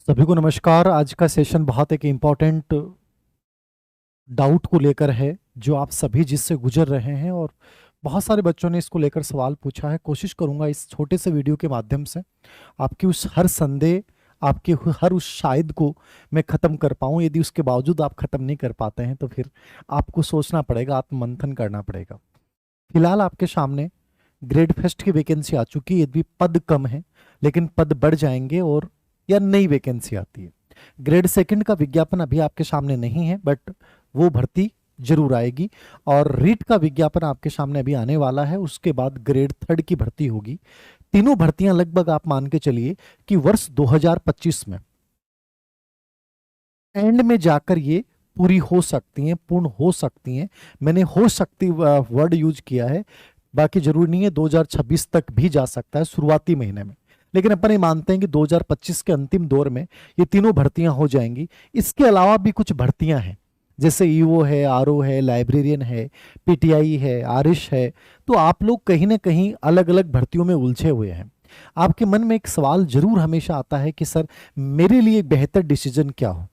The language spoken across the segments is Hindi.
सभी को नमस्कार। आज का सेशन बहुत एक इम्पॉर्टेंट डाउट को लेकर है जो आप सभी जिससे गुजर रहे हैं, और बहुत सारे बच्चों ने इसको लेकर सवाल पूछा है। कोशिश करूंगा इस छोटे से वीडियो के माध्यम से आपकी उस हर संदेह, आपके हर उस शायद को मैं ख़त्म कर पाऊं। यदि उसके बावजूद आप ख़त्म नहीं कर पाते हैं तो फिर आपको सोचना पड़ेगा, आत्ममंथन करना पड़ेगा। फिलहाल आपके सामने ग्रेड फर्स्ट की वैकेंसी आ चुकी है। यदि पद कम है लेकिन पद बढ़ जाएंगे और या नई वैकेंसी आती है। ग्रेड सेकंड का विज्ञापन अभी आपके सामने नहीं है, बट वो भर्ती जरूर आएगी। और रीट का विज्ञापन आपके सामने अभी आने वाला है। उसके बाद ग्रेड थर्ड की भर्ती होगी। तीनों भर्तियां लगभग आप मान के चलिए कि वर्ष 2025 में एंड में जाकर ये पूरी हो सकती हैं, पूर्ण हो सकती हैं। मैंने हो सकती वर्ड यूज किया है, बाकी जरूरी नहीं है। 2026 तक भी जा सकता है शुरुआती महीने में, लेकिन अपन ये मानते हैं कि 2025 के अंतिम दौर में ये तीनों भर्तियां हो जाएंगी। इसके अलावा भी कुछ भर्तियां हैं, जैसे ईओ है, आरओ है, लाइब्रेरियन है, पीटीआई है, आरिश है। तो आप लोग कहीं ना कहीं अलग अलग भर्तियों में उलझे हुए हैं। आपके मन में एक सवाल जरूर हमेशा आता है कि सर मेरे लिए एक बेहतर डिसीजन क्या हो।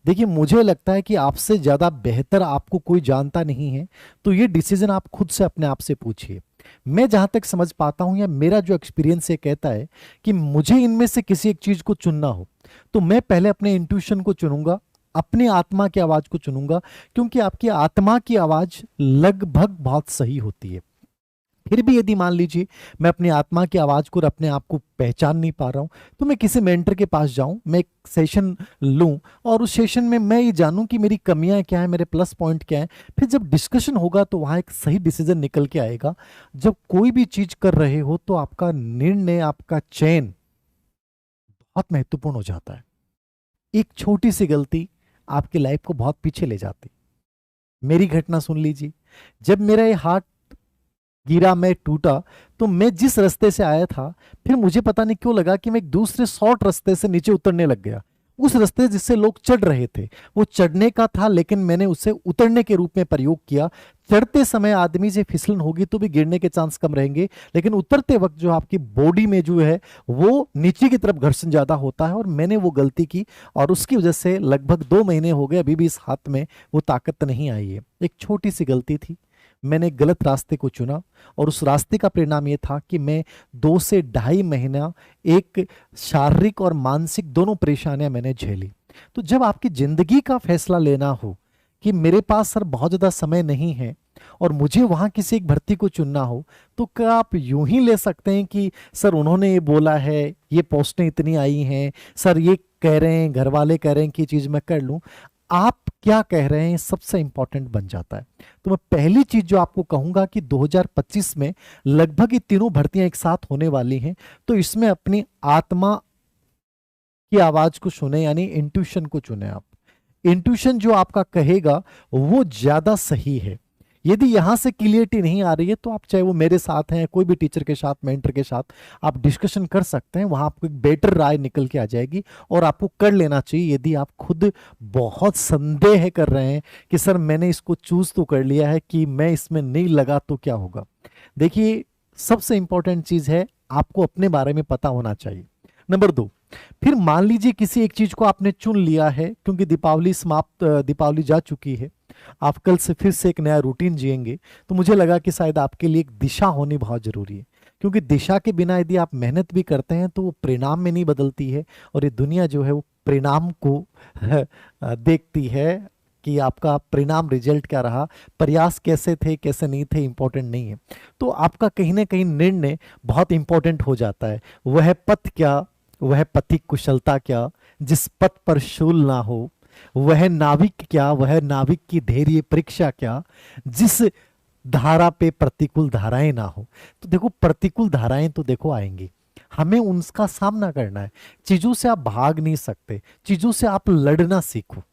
देखिए, मुझे लगता है कि आपसे ज्यादा बेहतर आपको कोई जानता नहीं है। तो ये डिसीजन आप खुद से अपने आप से पूछिए। मैं जहां तक समझ पाता हूं या मेरा जो एक्सपीरियंस ये कहता है कि मुझे इनमें से किसी एक चीज को चुनना हो तो मैं पहले अपने इंट्यूशन को चुनूंगा, अपनी आत्मा की आवाज को चुनूंगा, क्योंकि आपकी आत्मा की आवाज लगभग बहुत सही होती है। फिर भी यदि मान लीजिए मैं अपनी आत्मा की आवाज को और अपने आप को पहचान नहीं पा रहा हूं, तो मैं किसी मेंटर के पास जाऊं, मैं एक सेशन लूं और उस सेशन में मैं ये जानूं कि मेरी कमियां क्या है, मेरे प्लस पॉइंट क्या है। फिर जब डिस्कशन होगा तो वहां एक सही डिसीजन निकल के आएगा। जब कोई भी चीज कर रहे हो तो आपका निर्णय, आपका चयन बहुत महत्वपूर्ण हो जाता है। एक छोटी सी गलती आपकी लाइफ को बहुत पीछे ले जाती। मेरी घटना सुन लीजिए। जब मेरा ये हार्ट गिरा, मैं टूटा, तो मैं जिस रास्ते से आया था, फिर मुझे पता नहीं क्यों लगा कि मैं एक दूसरे शॉर्ट रास्ते से नीचे उतरने लग गया। उस रास्ते जिससे लोग चढ़ रहे थे वो चढ़ने का था, लेकिन मैंने उसे उतरने के रूप में प्रयोग किया। चढ़ते समय आदमी से फिसलन होगी तो भी गिरने के चांस कम रहेंगे, लेकिन उतरते वक्त जो आपकी बॉडी में जो है वो नीचे की तरफ घर्षण ज्यादा होता है। और मैंने वो गलती की और उसकी वजह से लगभग 2 महीने हो गए, अभी भी इस हाथ में वो ताकत नहीं आई है। एक छोटी सी गलती थी, मैंने गलत रास्ते को चुना और उस रास्ते का परिणाम यह था कि मैं 2 से ढाई महीना एक शारीरिक और मानसिक दोनों परेशानियां मैंने झेली। तो जब आपकी जिंदगी का फैसला लेना हो कि मेरे पास सर बहुत ज्यादा समय नहीं है और मुझे वहां किसी एक भर्ती को चुनना हो, तो क्या आप यूं ही ले सकते हैं कि सर उन्होंने ये बोला है, ये पोस्टें इतनी आई हैं, सर ये कह रहे हैं, घर वाले कह रहे हैं कि ये चीज मैं कर लूं। आप क्या कह रहे हैं सबसे इंपॉर्टेंट बन जाता है। तो मैं पहली चीज जो आपको कहूंगा कि 2025 में लगभग ये तीनों भर्तियां एक साथ होने वाली हैं, तो इसमें अपनी आत्मा की आवाज को सुने, यानी इंट्यूशन को चुने। आप इंट्यूशन जो आपका कहेगा वो ज्यादा सही है। यदि यहां से क्लियरिटी नहीं आ रही है तो आप चाहे वो मेरे साथ हैं, कोई भी टीचर के साथ, मेंटर के साथ आप डिस्कशन कर सकते हैं। वहां आपको एक बेटर राय निकल के आ जाएगी और आपको कर लेना चाहिए। यदि आप खुद बहुत संदेह कर रहे हैं कि सर मैंने इसको चूज तो कर लिया है कि मैं इसमें नहीं लगा तो क्या होगा। देखिए, सबसे इंपॉर्टेंट चीज है आपको अपने बारे में पता होना चाहिए। नंबर 2, फिर मान लीजिए किसी एक चीज को आपने चुन लिया है, क्योंकि दीपावली जा चुकी है, आप कल से फिर से एक नया रूटीन जिएंगे। तो मुझे लगा कि शायद आपके लिए एक दिशा होनी बहुत जरूरी है, क्योंकि दिशा के बिना यदि आप मेहनत भी करते हैं तो वो परिणाम में नहीं बदलती है। और ये दुनिया जो है वो परिणाम को देखती है कि आपका परिणाम, रिजल्ट क्या रहा, प्रयास कैसे थे कैसे नहीं थे, इंपॉर्टेंट नहीं है। तो आपका कहीं ना कहीं निर्णय बहुत इंपॉर्टेंट हो जाता है। वह पथ क्या, वह पथिक कुशलता क्या, जिस पथ पर शूल ना हो, वह नाविक क्या, वह नाविक की धैर्य परीक्षा क्या, जिस धारा पे प्रतिकूल धाराएं ना हो। तो देखो, प्रतिकूल धाराएं तो देखो आएंगी, हमें उनका सामना करना है। चीजों से आप भाग नहीं सकते, चीजों से आप लड़ना सीखो।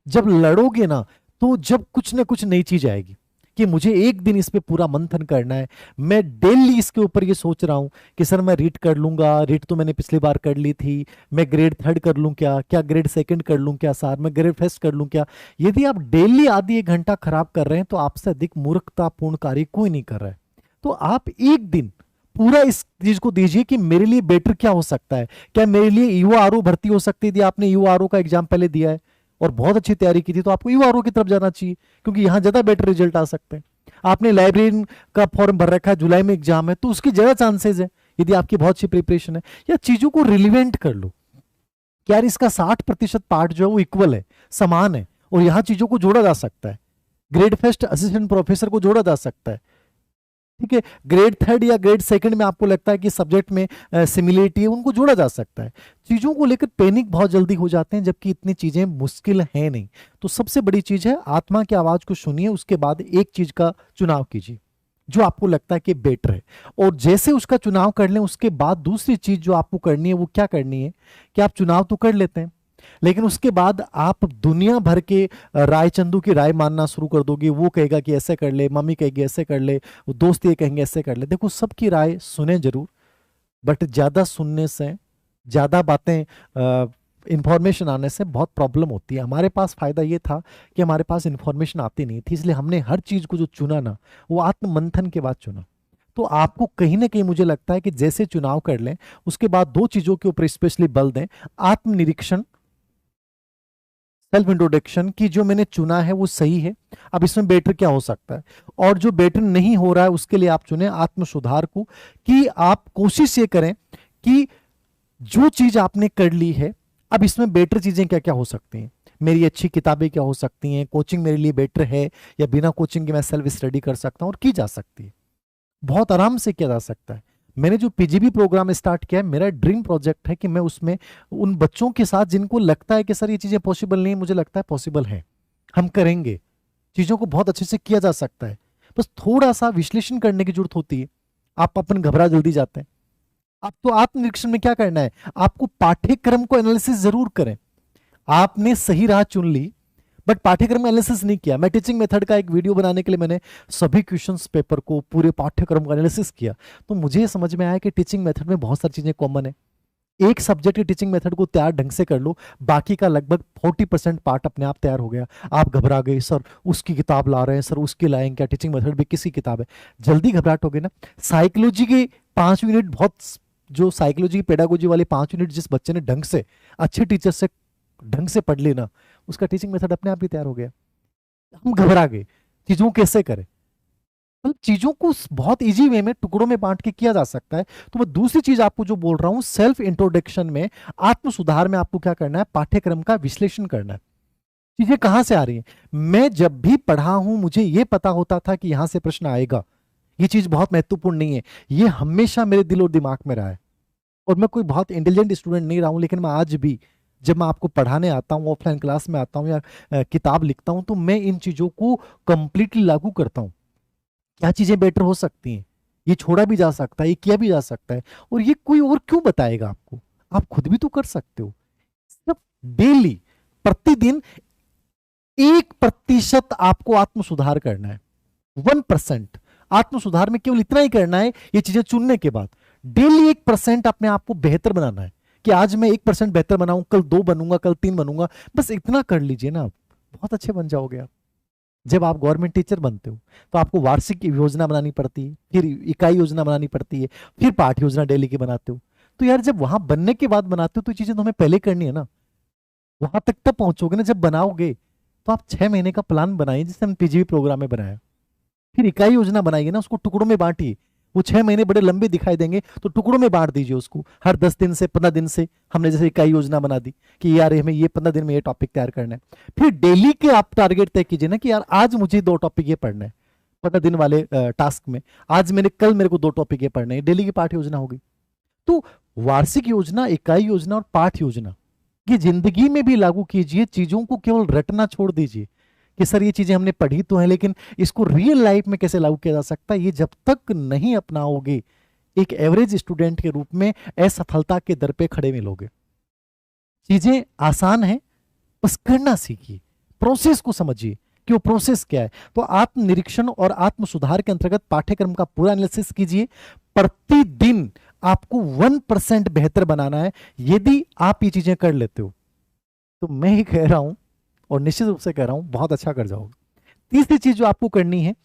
जब लड़ोगे ना तो जब कुछ ना कुछ नई चीज आएगी कि मुझे एक दिन इस पे पूरा मंथन करना है। मैं डेली इसके ऊपर ये सोच रहा हूं कि सर मैं रीट कर लूंगा, रीट तो मैंने पिछली बार कर ली थी, मैं ग्रेड थर्ड कर लूं क्या, क्या ग्रेड सेकंड कर लूं क्या, सर मैं ग्रेड फर्स्ट कर लूं क्या। यदि आप डेली आधी 1 घंटा खराब कर रहे हैं तो आपसे अधिक मूर्खतापूर्ण कार्य कोई नहीं कर रहा है। तो आप एक दिन पूरा इस चीज को दीजिए कि मेरे लिए बेटर क्या हो सकता है। क्या मेरे लिए ईओआरओ भर्ती हो सकती थी? आपने ईओआरओ का एग्जाम पहले दिया है और बहुत अच्छी तैयारी की थी, तो आपको ईओआरओ की तरफ जाना चाहिए, क्योंकि यहां ज्यादा बेटर रिजल्ट आ सकते हैं। आपने लाइब्रेरियन का फॉर्म भर रखा है, जुलाई में एग्जाम है, तो उसकी ज्यादा चांसेस है यदि आपकी बहुत अच्छी प्रिपरेशन है। या चीजों को रिलीवेंट कर लो कि यार इसका 60% पार्ट जो है वो इक्वल है, समान है, और यहां चीजों को जोड़ा जा सकता है। ग्रेड फर्स्ट असिस्टेंट प्रोफेसर को जोड़ा जा सकता है, ठीक है। ग्रेड थर्ड या ग्रेड सेकंड में आपको लगता है कि सब्जेक्ट में सिमिलरिटी है, उनको जोड़ा जा सकता है। चीजों को लेकर पैनिक बहुत जल्दी हो जाते हैं, जबकि इतनी चीजें मुश्किल है नहीं। तो सबसे बड़ी चीज है आत्मा की आवाज को सुनिए, उसके बाद एक चीज का चुनाव कीजिए जो आपको लगता है कि बेटर है, और जैसे उसका चुनाव कर लें उसके बाद दूसरी चीज जो आपको करनी है वो क्या करनी है कि आप चुनाव तो कर लेते हैं, लेकिन उसके बाद आप दुनिया भर के राय चंदू की राय मानना शुरू कर दोगे। वो कहेगा कि ऐसे कर ले, मम्मी कहेगी ऐसे कर ले, वो दोस्त ये कहेंगे ऐसे कर ले। देखो, सबकी राय सुने जरूर, बट ज्यादा सुनने से, ज्यादा बातें इंफॉर्मेशन आने से बहुत प्रॉब्लम होती है। हमारे पास फायदा ये था कि हमारे पास इंफॉर्मेशन आती नहीं थी, इसलिए हमने हर चीज को जो चुना ना वो आत्म मंथन के बाद चुना। तो आपको कहीं ना कहीं मुझे लगता है कि जैसे चुनाव कर लें उसके बाद दो चीजों के ऊपर स्पेशली बल दें, आत्मनिरीक्षण, सेल्फ इंट्रोडक्शन की जो मैंने चुना है वो सही है, अब इसमें बेटर क्या हो सकता है, और जो बेटर नहीं हो रहा है उसके लिए आप चुने आत्म सुधार को, कि आप कोशिश ये करें कि जो चीज आपने कर ली है अब इसमें बेटर चीजें क्या क्या हो सकती हैं। मेरी अच्छी किताबें क्या हो सकती हैं, कोचिंग मेरे लिए बेटर है, या बिना कोचिंग के मैं सेल्फ स्टडी कर सकता हूं, और की जा सकती है, बहुत आराम से किया जा सकता है। मैंने जो पीजीबी प्रोग्राम स्टार्ट किया है, मेरा ड्रीम प्रोजेक्ट है कि मैं उसमें उन बच्चों के साथ जिनको लगता है कि सर ये चीजें पॉसिबल नहीं, मुझे लगता है पॉसिबल है, हम करेंगे, चीजों को बहुत अच्छे से किया जा सकता है, बस थोड़ा सा विश्लेषण करने की जरूरत होती है। आप अपन घबरा जल्दी जाते हैं। आप तो आत्मनिरीक्षण में क्या करना है, आपको पाठ्यक्रम को एनालिसिस जरूर करें। आपने सही राह चुन ली बट पाठ्यक्रम एनालिसिस नहीं किया। मैं टीचिंग मेथड का एक वीडियो बनाने के लिए मैंने सभी क्वेश्चंस पेपर को, पूरे पाठ्यक्रम का एनालिसिस किया, तो मुझे समझ में आया कि टीचिंग मेथड में बहुत सारी चीजें कॉमन है। एक सब्जेक्ट की टीचिंग मेथड को तैयार ढंग से कर लो, बाकी का लगभग 40% पार्ट अपने आप तैयार हो गया। आप घबरा गए, सर उसकी किताब ला रहे हैं, सर उसकी लाएंगे क्या, टीचिंग मेथड भी किसी किताब है, जल्दी घबराहट हो गई ना। साइकोलॉजी के 5 यूनिट, बहुत जो साइकोलॉजी की पेडागोजी वाले 5 यूनिट जिस बच्चे ने ढंग से, अच्छे टीचर से ढंग से पढ़ लेना, उसका टीचिंग मेथड अपने आप ही तैयार हो गया। हम घबरा गए, चीजों को कैसे करें, मतलब चीजों को बहुत इजी वे में टुकड़ों में बांट के किया जा सकता है। तो मैं दूसरी चीज आपको जो बोल रहा हूं, सेल्फ इंट्रोडक्शन में, आत्म सुधार में आपको क्या करना है, पाठ्यक्रम का विश्लेषण करना है। चीजें कहां से आ रही हैं। मैं जब भी पढ़ा हूं मुझे यह पता होता था कि यहां से प्रश्न आएगा, ये चीज बहुत महत्वपूर्ण नहीं है, ये हमेशा मेरे दिल और दिमाग में रहा है। और मैं कोई बहुत इंटेलिजेंट स्टूडेंट नहीं रहा हूं, लेकिन मैं आज भी जब मैं आपको पढ़ाने आता हूं, ऑफलाइन क्लास में आता हूं या किताब लिखता हूं, तो मैं इन चीजों को कंप्लीटली लागू करता हूं। क्या चीजें बेटर हो सकती हैं, ये छोड़ा भी जा सकता है, ये किया भी जा सकता है, और ये कोई और क्यों बताएगा आपको, आप खुद भी तो कर सकते हो। सिर्फ डेली, प्रतिदिन 1% आपको आत्म सुधार करना है। 1% आत्म सुधार में केवल इतना ही करना है, ये चीजें चुनने के बाद डेली 1% अपने आप को बेहतर बनाना है, कि आज मैं 1% बेहतर बनाऊं, कल 2 बनूंगा, कल 3 बनूंगा, बस इतना कर लीजिए ना, आप बहुत अच्छे बन जाओगे। आप जब आप गवर्नमेंट टीचर बनते हो तो आपको वार्षिक योजना बनानी पड़ती है, फिर इकाई योजना बनानी पड़ती है, फिर पाठ योजना डेली की बनाते हो। तो यार जब वहां बनने के बाद बनाते हो तो चीजें तो हमें पहले करनी है ना, वहां तक तब पहुंचोगे ना जब बनाओगे। तो आप 6 महीने का प्लान बनाइए, जैसे हम पीजीबी प्रोग्राम में बनाया, फिर इकाई योजना बनाइए ना, उसको टुकड़ों में बांटिए। वो 6 महीने बड़े लंबे दिखाई देंगे, तो टुकड़ों में बांट दीजिए उसको। हर 10 दिन से 15 दिन से हमने जैसे इकाई योजना बना दी कि यार हमें ये 15 दिन में ये टॉपिक तैयार करना है। फिर डेली के आप टारगेट तय कीजिए ना कि यार आज मुझे 2 टॉपिक ये पढ़ना है 15 दिन वाले टास्क में, आज कल मेरे को 2 टॉपिक ये पढ़ने हैं, डेली की पाठ योजना होगी। तो वार्षिक योजना, इकाई योजना और पाठ योजना ये जिंदगी में भी लागू कीजिए। चीजों को केवल रटना छोड़ दीजिए कि सर ये चीजें हमने पढ़ी तो है, लेकिन इसको रियल लाइफ में कैसे लागू किया जा सकता है, ये जब तक नहीं अपनाओगे एक एवरेज स्टूडेंट के रूप में असफलता के दर पे खड़े मिलोगे। चीजें आसान है, बस करना सीखिए, प्रोसेस को समझिए कि वो प्रोसेस क्या है। तो आत्मनिरीक्षण और आत्म सुधार के अंतर्गत पाठ्यक्रम का पूरा एनालिसिस कीजिए। प्रतिदिन आपको 1% बेहतर बनाना है। यदि आप ये चीजें कर लेते हो तो मैं ही कह रहा हूं, और निश्चित रूप से कह रहा हूं, बहुत अच्छा कर जाओगे। तीसरी चीज जो आपको करनी है,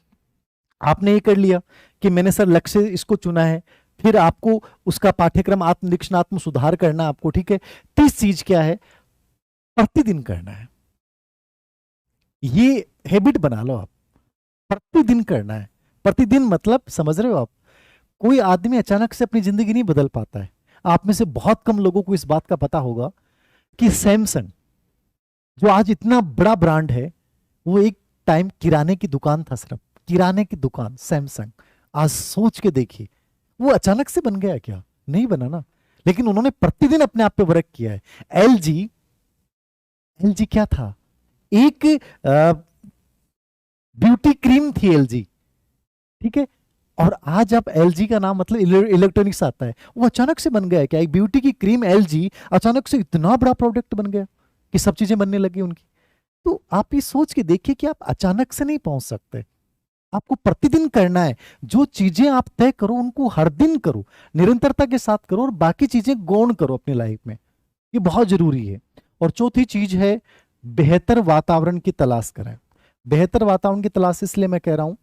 आपने ये कर लिया कि मैंने सर लक्ष्य इसको चुना है, फिर आपको उसका पाठ्यक्रम आत्मनिरीक्षण आत्म सुधार करना है आपको, ठीक है। 30 चीज क्या है, प्रतिदिन करना है। ये हैबिट बना लो आप, प्रतिदिन करना है। प्रतिदिन मतलब समझ रहे हो आप, कोई आदमी अचानक से अपनी जिंदगी नहीं बदल पाता है। आप में से बहुत कम लोगों को इस बात का पता होगा कि सैमसंग जो आज इतना बड़ा ब्रांड है, वो एक टाइम किराने की दुकान था, सिर्फ किराने की दुकान सैमसंग। आज सोच के देखिए, वो अचानक से बन गया क्या? नहीं बना ना, लेकिन उन्होंने प्रतिदिन अपने आप पे वर्क किया है। एलजी, एलजी क्या था? एक ब्यूटी क्रीम थी एलजी, ठीक है। और आज आप एलजी का नाम मतलब इलेक्ट्रॉनिक्स आता है, वो अचानक से बन गया है क्या? एक ब्यूटी की क्रीम एलजी अचानक से इतना बड़ा प्रोडक्ट बन गया कि सब चीजें बनने लगी उनकी। तो आप ये सोच के देखिए कि आप अचानक से नहीं पहुंच सकते, आपको प्रतिदिन करना है। जो चीजें आप तय करो उनको हर दिन करो, निरंतरता के साथ करो, और बाकी चीजें गौण करो अपनी लाइफ में, ये बहुत जरूरी है। और चौथी चीज है, बेहतर वातावरण की तलाश करें। बेहतर वातावरण की तलाश इसलिए मैं कह रहा हूं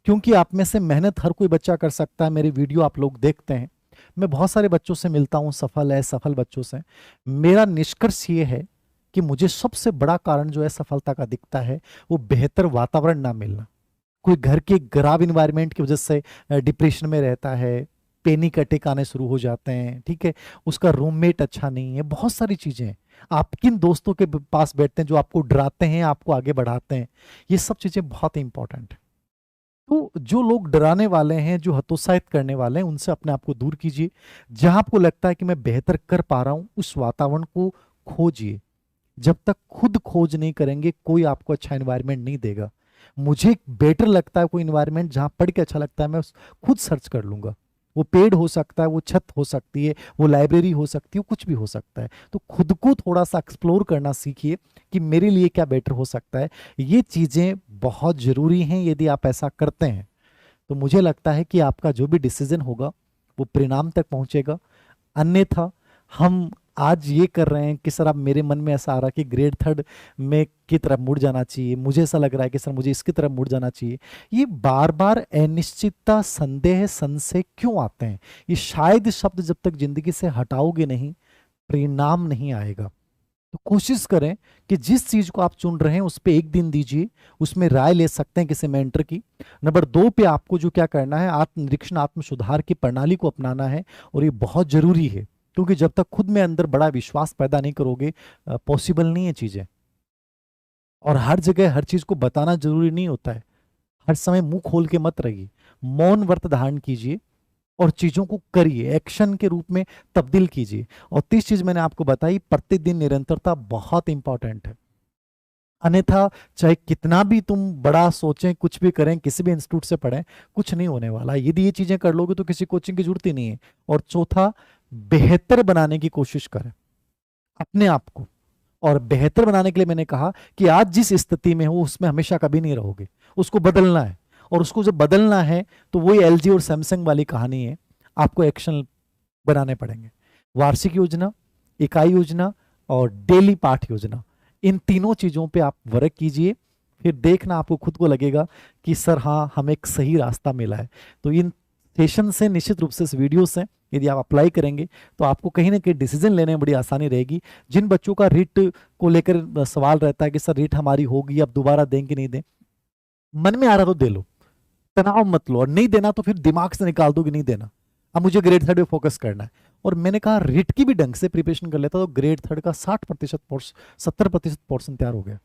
क्योंकि आप में से मेहनत हर कोई बच्चा कर सकता है। मेरे वीडियो आप लोग देखते हैं, मैं बहुत सारे बच्चों से मिलता हूं, सफल है सफल बच्चों से। मेरा निष्कर्ष ये है कि मुझे सबसे बड़ा कारण जो है सफलता का दिखता है, वो बेहतर वातावरण ना मिलना। कोई घर के खराब इन्वायरमेंट की वजह से डिप्रेशन में रहता है, पैनिक अटैक आने शुरू हो जाते हैं, ठीक है। उसका रूममेट अच्छा नहीं है, बहुत सारी चीजें हैं। आप किन दोस्तों के पास बैठते हैं जो आपको डराते हैं, आपको आगे बढ़ाते हैं, ये सब चीजें बहुत इंपॉर्टेंट है। तो जो लोग डराने वाले हैं, जो हतोत्साहित करने वाले हैं, उनसे अपने आप को दूर कीजिए। जहां आपको लगता है कि मैं बेहतर कर पा रहा हूं, उस वातावरण को खोजिए। जब तक खुद खोज नहीं करेंगे, कोई आपको अच्छा एनवायरनमेंट नहीं देगा। मुझे बेटर लगता है कोई इन्वायरमेंट जहां पढ़ के अच्छा लगता है, मैं खुद सर्च कर लूंगा। वो पेड़ हो सकता है, वो छत हो सकती है, वो लाइब्रेरी हो सकती है, कुछ भी हो सकता है। तो खुद को थोड़ा सा एक्सप्लोर करना सीखिए कि मेरे लिए क्या बेटर हो सकता है। ये चीजें बहुत जरूरी हैं। यदि आप ऐसा करते हैं तो मुझे लगता है कि आपका जो भी डिसीजन होगा वो परिणाम तक पहुंचेगा। अन्यथा हम आज ये कर रहे हैं कि सर अब मेरे मन में ऐसा आ रहा है कि ग्रेड थर्ड में की तरफ मुड़ जाना चाहिए, मुझे ऐसा लग रहा है कि सर मुझे इसकी तरफ मुड़ जाना चाहिए। ये बार बार अनिश्चितता, संदेह, संशय क्यों आते हैं? ये शायद शब्द जब तक जिंदगी से हटाओगे नहीं, परिणाम नहीं आएगा। तो कोशिश करें कि जिस चीज को आप चुन रहे हैं उस पर एक दिन दीजिए, उसमें राय ले सकते हैं किसी मेंटर की। नंबर 2 पे आपको जो क्या करना है, आत्मनिरीक्षण आत्म सुधार की प्रणाली को अपनाना है, और ये बहुत जरूरी है क्योंकि जब तक खुद में अंदर बड़ा विश्वास पैदा नहीं करोगे, पॉसिबल नहीं है चीजें। और हर जगह हर चीज को बताना जरूरी नहीं होता है, हर समय मुंह खोल के मत रहिए, मौन व्रत धारण कीजिए और चीजों को करिए, एक्शन के रूप में तब्दील कीजिए। और 30 चीज मैंने आपको बताई, प्रतिदिन निरंतरता बहुत इंपॉर्टेंट है। अन्यथा चाहे कितना भी तुम बड़ा सोचें, कुछ भी करें, किसी भी इंस्टीट्यूट से पढ़ें, कुछ नहीं होने वाला। यदि ये चीजें कर लोगे तो किसी कोचिंग की जरूरत ही नहीं है। और चौथा, बेहतर बनाने की कोशिश करें अपने आप को। और बेहतर बनाने के लिए मैंने कहा कि आज जिस स्थिति में हो उसमें हमेशा कभी नहीं रहोगे, उसको बदलना है। और उसको जब बदलना है तो वही एलजी और सैमसंग वाली कहानी है, आपको एक्शन बनाने पड़ेंगे। वार्षिक योजना, इकाई योजना और डेली पाठ योजना, इन तीनों चीजों पे आप वर्क कीजिए, फिर देखना आपको खुद को लगेगा कि सर हाँ, हमें एक सही रास्ता मिला है। तो इन सेशन से, निश्चित रूप से इस वीडियो से यदि आप अप्लाई करेंगे तो आपको कहीं ना कहीं डिसीजन लेने में बड़ी आसानी रहेगी। जिन बच्चों का रीट को लेकर सवाल रहता है कि सर रीट हमारी होगी, अब दोबारा दें कि नहीं दें, मन में आ रहा तो दे लो, तनाव मत लो। और नहीं देना तो फिर दिमाग से निकाल दो कि नहीं देना, अब मुझे ग्रेड थर्ड पे फोकस करना है। और मैंने कहा रीट की भी ढंग से प्रिपरेशन कर लेता तो ग्रेड थर्ड का 60% पोर्शन, 70% पोर्शन तैयार हो गया।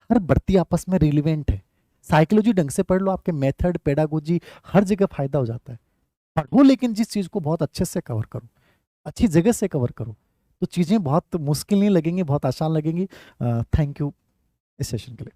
हर भर्ती आपस में रिलेवेंट है। साइकोलॉजी ढंग से पढ़ लो, आपके मेथड, पेडागोजी, हर जगह फायदा हो जाता है। पढ़ो लेकिन जिस चीज को बहुत अच्छे से कवर करो, अच्छी जगह से कवर करो, तो चीजें बहुत मुश्किल नहीं लगेंगी, बहुत आसान लगेंगी। थैंक यू इस सेशन के लिए।